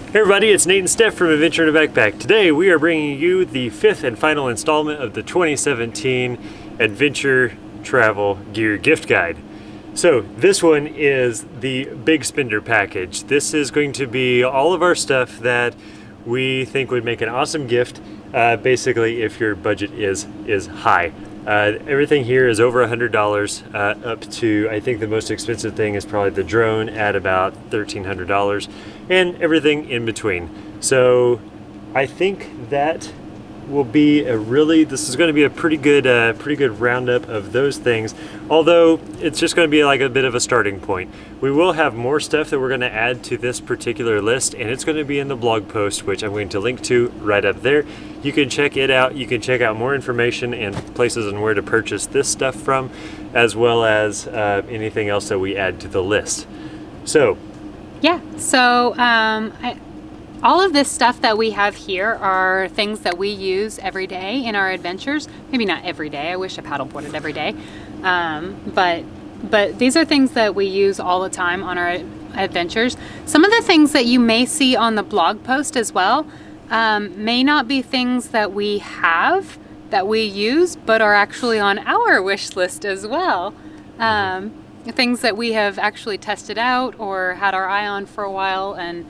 Hey everybody, it's Nate and Steph from Adventure in a Backpack. Today we are bringing you the fifth and final installment of the 2017 Adventure Travel Gear Gift Guide. So this one is the Big Spender package. This is going to be all of our stuff that we think would make an awesome gift, basically if your budget is high. Everything here is over $100, up to, I think the most expensive thing is probably the drone at about $1,300, and everything in between. So I think that will be this is going to be a pretty good roundup of those things, although it's just going to be like a bit of a starting point. We will have more stuff that we're going to add to this particular list, and it's going to be in the blog post, which I'm going to link to right up there. You can check it out. You can check out more information and places on where to purchase this stuff from, as well as anything else that we add to the list. So all of this stuff that we have here are things that we use every day in our adventures. Maybe not every day. I wish I paddleboarded every day. But these are things that we use all the time on our adventures. Some of the things that you may see on the blog post as well may not be things that we have, that we use, but are actually on our wish list as well. Things that we have actually tested out or had our eye on for a while and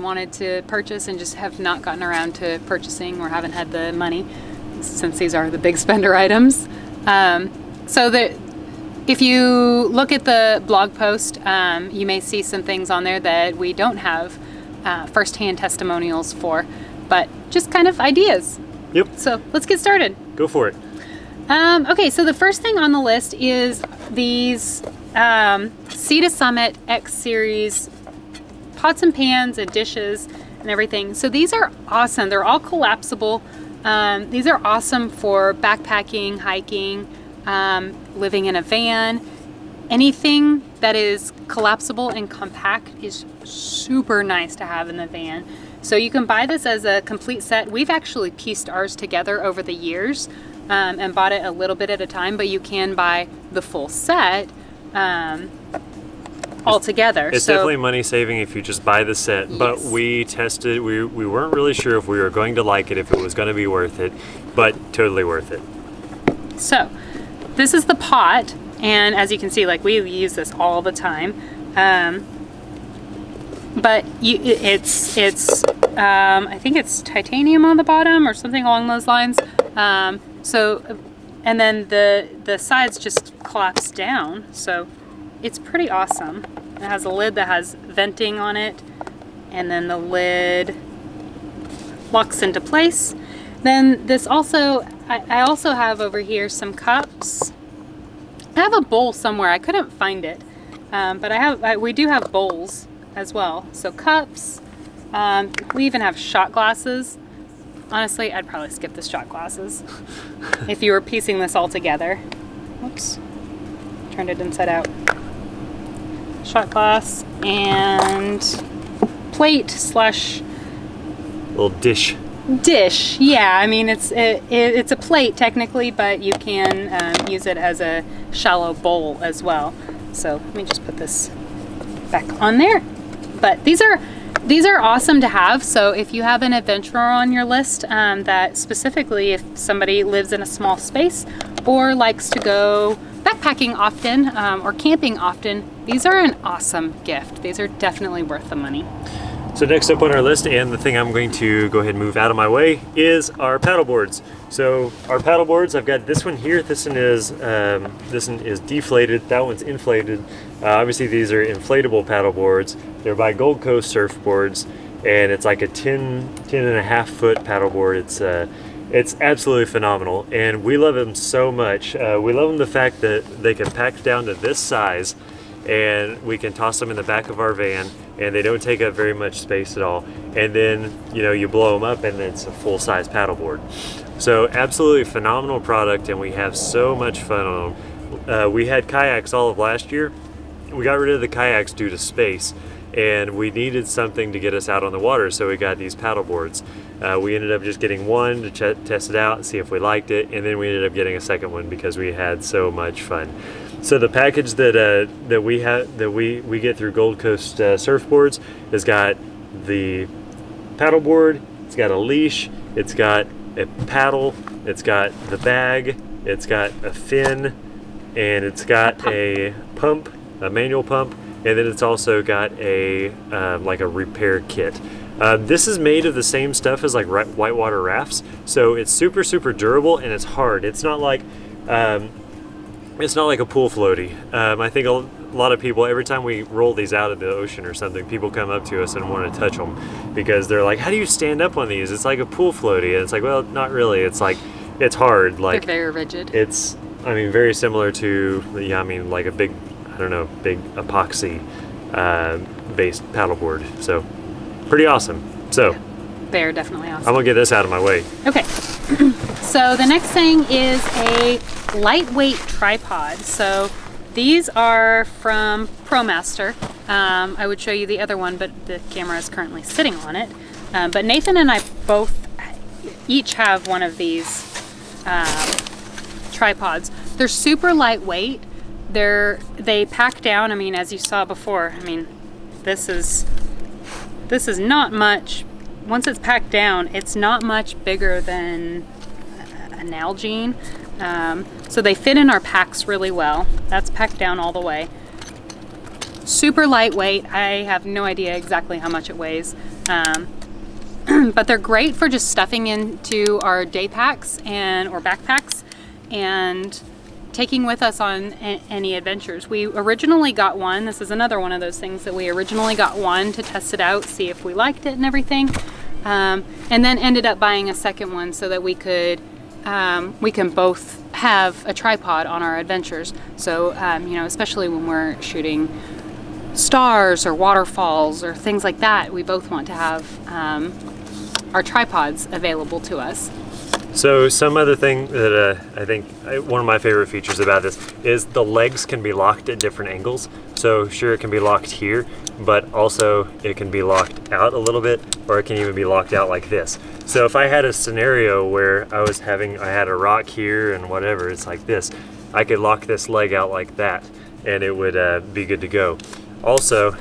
wanted to purchase and just have not gotten around to purchasing or haven't had the money, since these are the big spender items. So that if you look at the blog post, you may see some things on there that we don't have first-hand testimonials for, but just kind of ideas. Yep. So let's get started. Go for it. Okay, so the first thing on the list is these Sea to Summit X Series pots and pans and dishes and everything. So these are awesome. They're all collapsible. These are awesome for backpacking, hiking, living in a van. Anything that is collapsible and compact is super nice to have in the van. So you can buy this as a complete set. We've actually pieced ours together over the years and bought it a little bit at a time, but you can buy the full set all together. It's definitely money saving if you just buy the set, yes. But we tested, we weren't really sure if we were going to like it, if it was going to be worth it, but totally worth it. So this is the pot, and as you can see, like, we use this all the time. But I think it's titanium on the bottom or something along those lines. And then the sides just collapse down, so it's pretty awesome. It has a lid that has venting on it, and then the lid locks into place. Then this also, I also have over here some cups. I have a bowl somewhere. I couldn't find it, but we do have bowls as well. So cups. We even have shot glasses. Honestly, I'd probably skip the shot glasses if you were piecing this all together. Whoops. Turned it inside out. Shot glass and plate slash little dish. Yeah, I mean it's a plate technically, but you can use it as a shallow bowl as well. So let me just put this back on there. But these are awesome to have. So if you have an adventurer on your list, that specifically if somebody lives in a small space or likes to go backpacking often or camping often, these are an awesome gift. These are definitely worth the money. So next up on our list, and the thing I'm going to go ahead and move out of my way, is our paddle boards. So our paddle boards, I've got this one here. This one is deflated. That one's inflated. Obviously, these are inflatable paddle boards. They're by Gold Coast Surfboards, and it's like a 10.5 foot paddle board. It's absolutely phenomenal, and we love them so much. We love them the fact that they can pack down to this size, and we can toss them in the back of our van, and they don't take up very much space at all. And then, you blow them up and it's a full-size paddleboard. So absolutely phenomenal product, and we have so much fun on them. We had kayaks all of last year. We got rid of the kayaks due to space, and we needed something to get us out on the water, so we got these paddle boards. We ended up just getting one to test it out and see if we liked it, and then we ended up getting a second one because we had so much fun. So the package that we get through Gold Coast Surfboards has got the paddleboard, it's got a leash, it's got a paddle, it's got the bag, it's got a fin, and it's got a pump, a manual pump, and then it's also got a like a repair kit. This is made of the same stuff as like whitewater rafts, so it's super durable and it's hard. It's not like a pool floaty. I think a lot of people, every time we roll these out of the ocean or something, people come up to us and want to touch them because they're like, "How do you stand up on these? It's like a pool floaty." And it's like, well, not really. It's like, it's hard. Like, they're very rigid. It's, I mean, very similar to, yeah, I mean, like a big, I don't know, big epoxy based paddleboard. So pretty awesome. So yeah, they're definitely awesome. I'm gonna get this out of my way. Okay. So the next thing is a lightweight tripod. So these are from Promaster. I would show you the other one, but the camera is currently sitting on it. But Nathan and I both each have one of these tripods. They're super lightweight. They pack down. I mean, as you saw before, I mean, this is not much. Once it's packed down, it's not much bigger than an Nalgene. So they fit in our packs really well. That's packed down all the way. Super lightweight. I have no idea exactly how much it weighs. But they're great for just stuffing into our day packs or backpacks and taking with us on any adventures. We originally got one. This is another one of those things that we originally got one to test it out, see if we liked it and everything. And then ended up buying a second one so that we can both have a tripod on our adventures. So, you know, especially when we're shooting stars or waterfalls or things like that, we both want to have our tripods available to us. So some other thing that I think one of my favorite features about this is the legs can be locked at different angles. So sure, it can be locked here, but also it can be locked out a little bit, or it can even be locked out like this. So if I had a scenario where I had a rock here and whatever, it's like this, I could lock this leg out like that and it would be good to go. Also,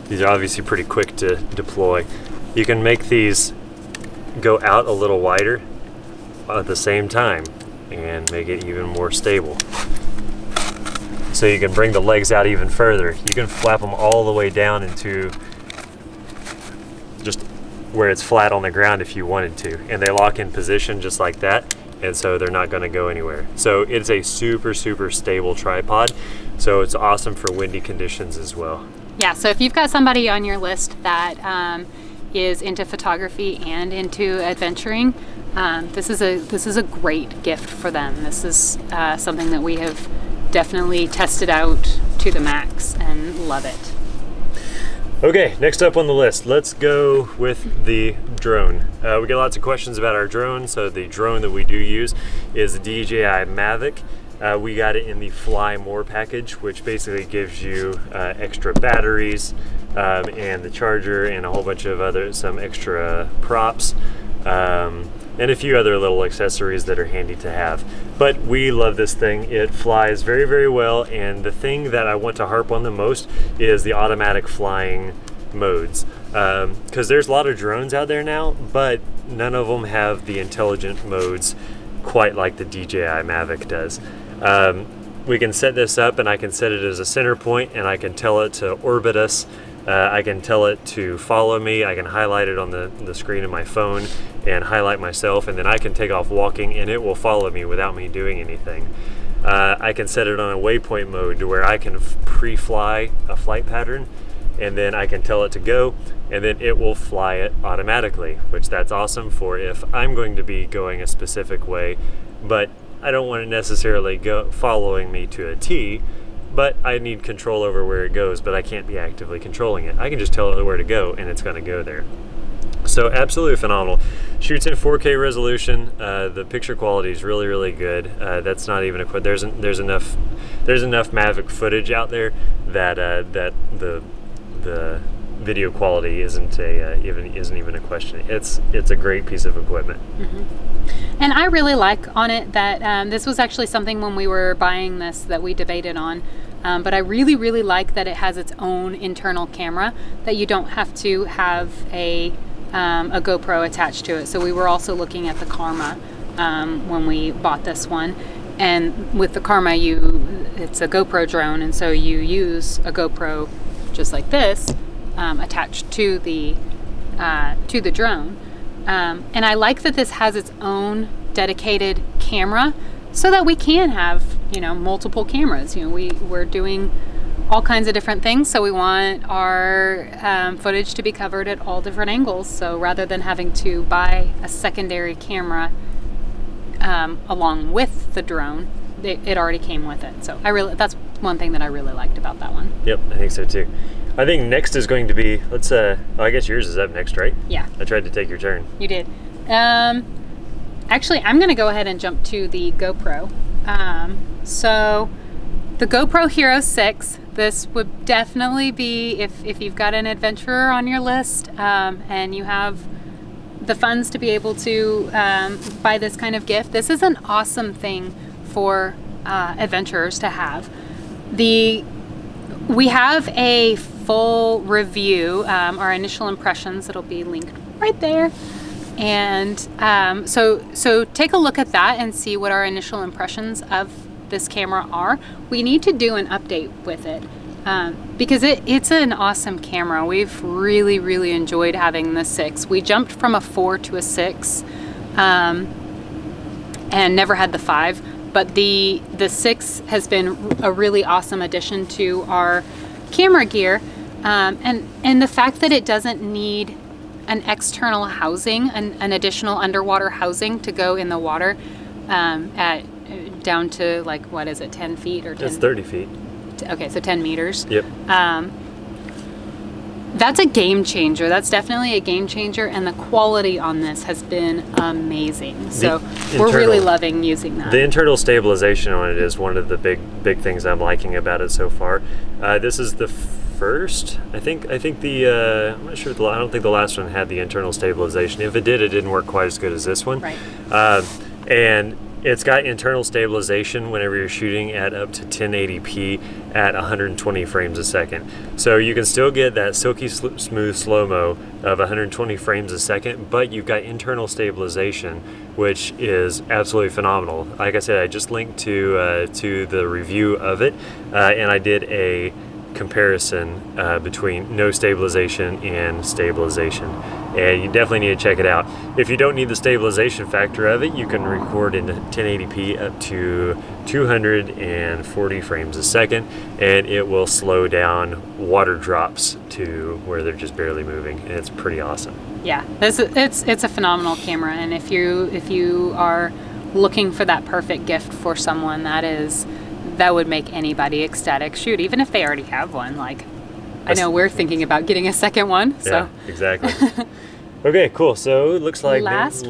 these are obviously pretty quick to deploy. You can make these go out a little wider at the same time and make it even more stable. So you can bring the legs out even further. You can flap them all the way down into just where it's flat on the ground if you wanted to. And they lock in position just like that. And so they're not gonna go anywhere. So it's a super stable tripod. So it's awesome for windy conditions as well. Yeah, so if you've got somebody on your list that is into photography and into adventuring, this is a great gift for them. This is something that we have definitely tested out to the max and love it. Okay, next up on the list, let's go with the drone. We get lots of questions about our drone. So the drone that we do use is the DJI Mavic. We got it in the Fly More package, which basically gives you extra batteries and the charger and a whole bunch of some extra props and a few other little accessories that are handy to have. But we love this thing. It flies very well, and the thing that I want to harp on the most is the automatic flying modes. Because there's a lot of drones out there now, but none of them have the intelligent modes quite like the DJI Mavic does. We can set this up, and I can set it as a center point, and I can tell it to orbit us. I can tell it to follow me. I can highlight it on the screen of my phone and highlight myself, and then I can take off walking and it will follow me without me doing anything. I can set it on a waypoint mode to where I can pre-fly a flight pattern, and then I can tell it to go, and then it will fly it automatically, which that's awesome for if I'm going to be going a specific way, but I don't want it necessarily following me to a T, but I need control over where it goes, but I can't be actively controlling it. I can just tell it where to go and it's gonna go there. So absolutely phenomenal. Shoots in 4K resolution. The picture quality is really good. That's not even a there's enough Mavic footage out there that that the video quality isn't even a question. It's a great piece of equipment. Mm-hmm. And I really like on it that this was actually something when we were buying this that we debated on. But I really, really like that it has its own internal camera, that you don't have to have a GoPro attached to it. So we were also looking at the Karma when we bought this one. And with the Karma, it's a GoPro drone, and so you use a GoPro just like this attached to the drone. And I like that this has its own dedicated camera, so that we can have, multiple cameras. We're doing all kinds of different things, so we want our footage to be covered at all different angles. So rather than having to buy a secondary camera along with the drone, it already came with it. So that's one thing that I really liked about that one. Yep, I think so too. I think next is going to be, I guess yours is up next, right? Yeah. I tried to take your turn. You did. Actually, I'm going to go ahead and jump to the GoPro. So the GoPro Hero 6, this would definitely be, if you've got an adventurer on your list and you have the funds to be able to buy this kind of gift, this is an awesome thing for adventurers to have. We have a full review, our initial impressions, that'll be linked right there. And so take a look at that and see what our initial impressions of this camera are. We need to do an update with it because it's an awesome camera. We've really, really enjoyed having the 6. We jumped from a 4 to a 6 and never had the 5, but the 6 has been a really awesome addition to our camera gear, and the fact that it doesn't need an external housing, an additional underwater housing to go in the water down to, like, what is it, 10 feet or 10? It's 30 feet. Okay, so 10 meters. Yep. That's a game changer. That's definitely a game changer, and the quality on this has been amazing. So we're really loving using that. The internal stabilization on it is one of the big things I'm liking about it so far. This is the first. I think the I'm not sure. I don't think the last one had the internal stabilization. If it did, it didn't work quite as good as this one. Right. And it's got internal stabilization whenever you're shooting at up to 1080p at 120 frames a second. So you can still get that silky smooth slow-mo of 120 frames a second, but you've got internal stabilization, which is absolutely phenomenal. Like I said, I just linked to the review of it, and I did a comparison between no stabilization and stabilization, and you definitely need to check it out. If you don't need the stabilization factor of it, you can record in 1080p up to 240 frames a second, and it will slow down water drops to where they're just barely moving, and it's pretty awesome. Yeah, it's a phenomenal camera, and if you are looking for that perfect gift for someone, that would make anybody ecstatic. Shoot, even if they already have one. I know we're thinking about getting a second one. So. Yeah, exactly. Okay, cool. So it looks like last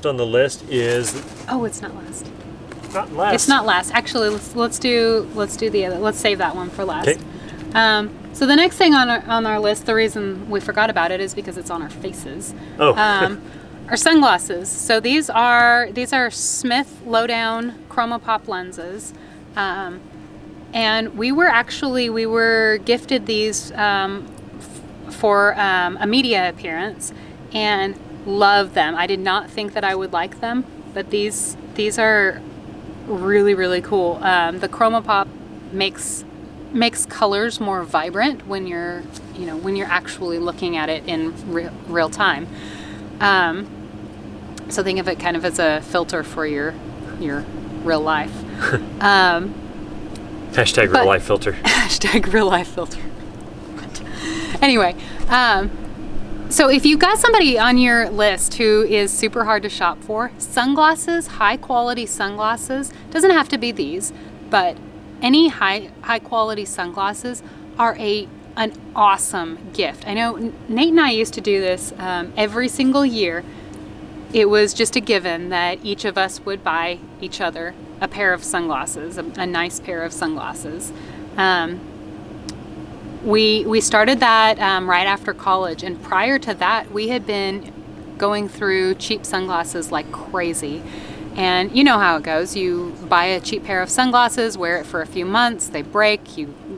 on the list is. Oh, it's not last. Not last. It's not last. Actually, let's do the other. Let's save that one for last. Okay. So the next thing on our list, the reason we forgot about it is because it's on our faces. Oh. Our sunglasses. So these are Smith Lowdown Chroma Pop lenses. And we were gifted these for a media appearance and love them. I did not think that I would like them, but these are really, really cool. The Chroma Pop makes colors more vibrant when you're actually looking at it in real time. So think of it kind of as a filter for your real life. Hashtag real life filter. Hashtag real life filter. Anyway, so if you've got somebody on your list who is super hard to shop for, sunglasses, high quality sunglasses, doesn't have to be these, but any high quality sunglasses are an awesome gift. I know Nate and I used to do this every single year. It was just a given that each of us would buy each other a pair of sunglasses, a nice pair of sunglasses. We started that right after college, and prior to that, we had been going through cheap sunglasses like crazy. And you know how it goes. You buy a cheap pair of sunglasses, wear it for a few months, they break,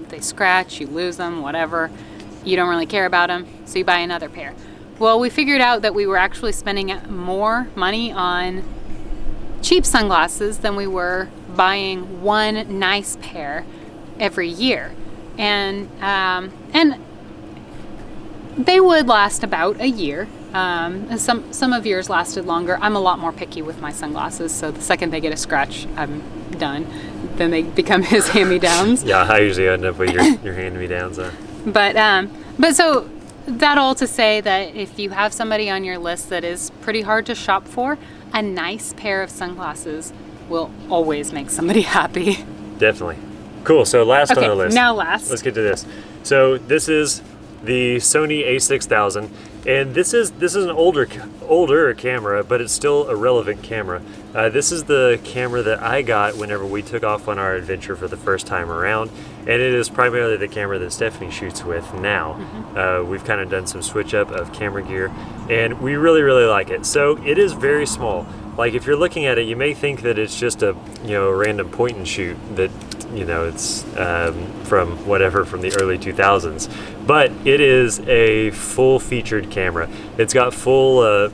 they scratch, you lose them, whatever. You don't really care about them, so you buy another pair. Well, we figured out that we were actually spending more money on cheap sunglasses than we were buying one nice pair every year. And they would last about a year. Some of yours lasted longer. I'm a lot more picky with my sunglasses, so the second they get a scratch, I'm done. Then they become his hand-me-downs. Yeah, I usually end up with your hand-me-downs. But so that all to say that if you have somebody on your list that is pretty hard to shop for, a nice pair of sunglasses will always make somebody happy. Definitely. Cool, so last on the list. Now last. Let's get to this. So this is the Sony a6000, and this is an older camera, but it's still a relevant camera. This is the camera that I got whenever we took off on our adventure for the first time around, and it is primarily the camera that Stephanie shoots with now. Mm-hmm. We've kind of done some switch up of camera gear, and we really like it. So it is very small. Like if you're looking at it, you may think that it's just a random point and shoot that it's from the early 2000s, but it is a full featured camera. It's got full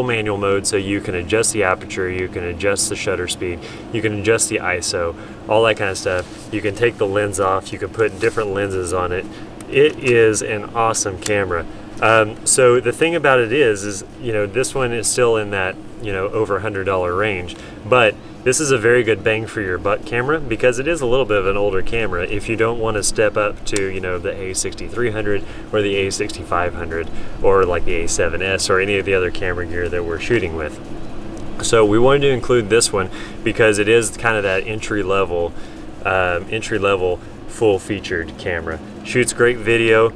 manual mode, so you can adjust the aperture, you can adjust the shutter speed, you can adjust the ISO, all that kind of stuff. You can take the lens off, you can put different lenses on it. It is an awesome camera. So the thing about it is this one is still in that over $100 range, but this is a very good bang for your buck camera because it is a little bit of an older camera if you don't want to step up to the A6300 or the A6500 or like the A7S or any of the other camera gear that we're shooting with. So we wanted to include this one because it is kind of that entry level full featured camera. Shoots great video,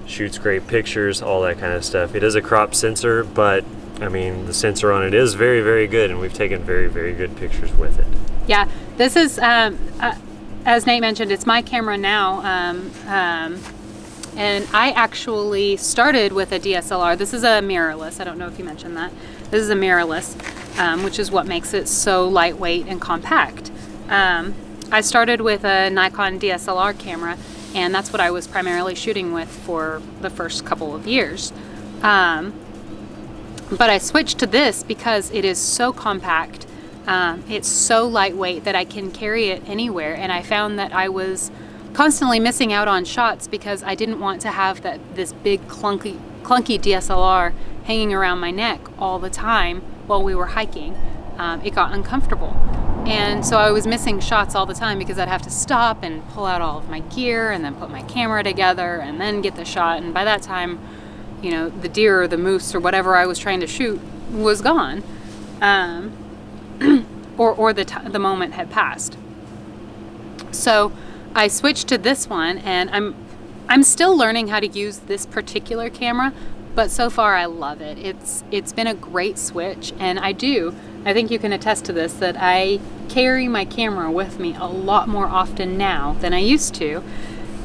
shoots great pictures, all that kind of stuff. It is a crop sensor, but I mean, the sensor on it is very good, and we've taken very good pictures with it. Yeah, this is, as Nate mentioned, it's my camera now, and I actually started with a DSLR. This is a mirrorless. I don't know if you mentioned that. This is a mirrorless, which is what makes it so lightweight and compact. I started with a Nikon DSLR camera, and that's what I was primarily shooting with for the first couple of years. But I switched to this because it is so compact, it's so lightweight that I can carry it anywhere, and I found that I was constantly missing out on shots because I didn't want to have this big clunky DSLR hanging around my neck all the time while we were hiking. It got uncomfortable, and so I was missing shots all the time because I'd have to stop and pull out all of my gear and then put my camera together and then get the shot, and by that time the deer or the moose or whatever I was trying to shoot was gone, or the moment had passed. So I switched to this one, and I'm still learning how to use this particular camera, but so far I love it. It's been a great switch, and I think you can attest to this, that I carry my camera with me a lot more often now than I used to,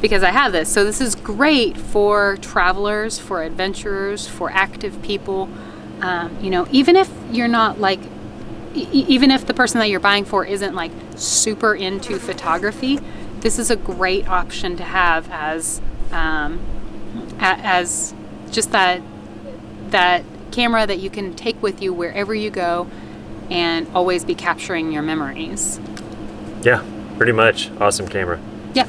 because I have this. So this is great for travelers, for adventurers, for active people. Even if you're not even if the person that you're buying for isn't like super into photography, this is a great option to have as just that camera that you can take with you wherever you go and always be capturing your memories. Yeah, pretty much. Awesome camera. Yeah.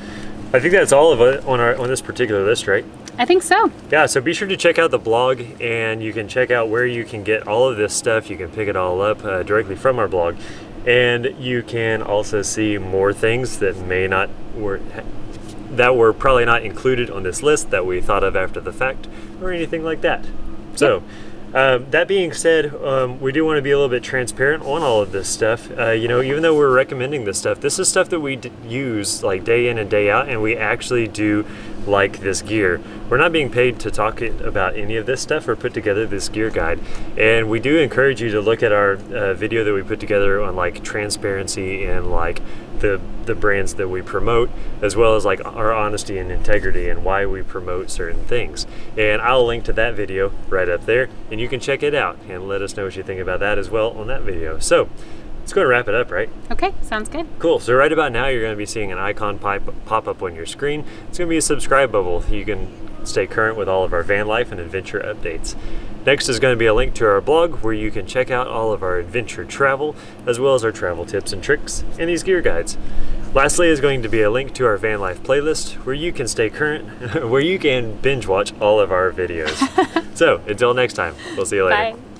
I think that's all of it on this particular list, right? I think so. Yeah, so be sure to check out the blog, and you can check out where you can get all of this stuff. You can pick it all up directly from our blog, and you can also see more things that were probably not included on this list that we thought of after the fact or anything like that. So that being said, we do want to be a little bit transparent on all of this stuff. Even though we're recommending this stuff, this is stuff that we use like day in and day out, and we actually do like this gear. We're not being paid to talk about any of this stuff or put together this gear guide, and we do encourage you to look at our video that we put together on like transparency and like the brands that we promote, as well as like our honesty and integrity and why we promote certain things. And I'll link to that video right up there, and you can check it out and let us know what you think about that as well on that video. So let's go and wrap it up, right? Okay, sounds good. Cool. So right about now, you're going to be seeing an icon pop up on your screen. It's going to be a subscribe bubble. You can stay current with all of our van life and adventure updates. Next is going to be a link to our blog where you can check out all of our adventure travel, as well as our travel tips and tricks and these gear guides. Lastly is going to be a link to our van life playlist where you can stay current, where you can binge watch all of our videos. So until next time, we'll see you later. Bye.